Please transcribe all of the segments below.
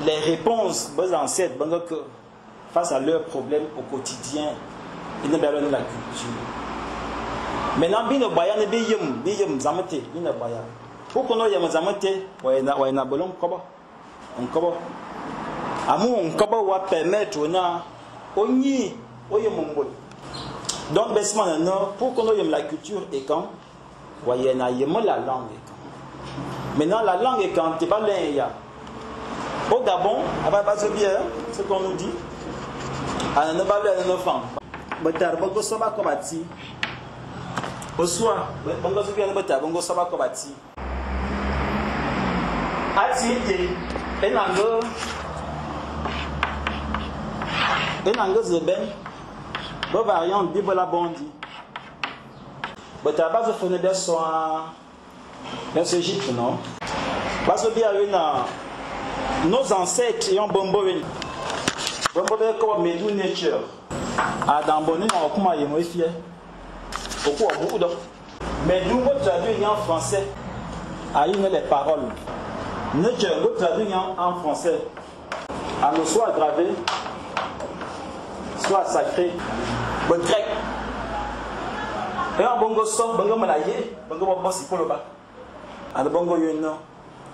les réponses aux ancêtres, face à leurs problèmes au quotidien, ils n'ont pas la culture. Maintenant, bien le bayan, bien zamete, bien le bayan. Pour qu'on ait un zamete, on a bolon koba, on koba. Amour, on koba va permettre on y mon. Donc, pour qu'on ait la culture et quand, on a la langue. Maintenant, la langue est quand tu parles au Gabon, ce qu'on nous dit, on ne parle pas de nos femmes. Bongo soba kobati. Au soir, bongo sobi anabata, bongo soba kobati. Ati enango zeben. Bo variante bibola bondi. Bota base fone de soin. Dans l'Égypte, non? Parce que nos ancêtres ont bombo comme Medou Nature. À Damboni, on a eu fier. Pourquoi beaucoup de. Mais nous, vous traduisez en français. À une les paroles. Nature, vous traduisez en français. À nous soit gravé, soit sacré. Bon grec. Et en bongo son, bongo malaye, bongo bossi pour le bas. À bongo yono,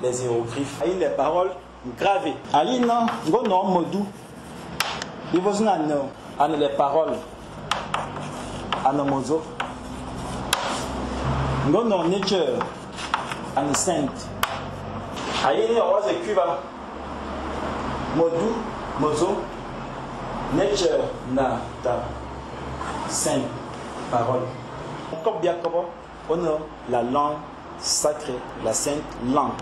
les hiéroglyphes. À les paroles gravées. À non, non, modou. Il vous en a non. À les paroles. À nos mozo. Non, non, nature. À nos saintes. À y on va se cuba. Modou, mozo. Nature, na, ta. Sainte parole. Comme bien comment on a la langue sacrée, la sainte langue.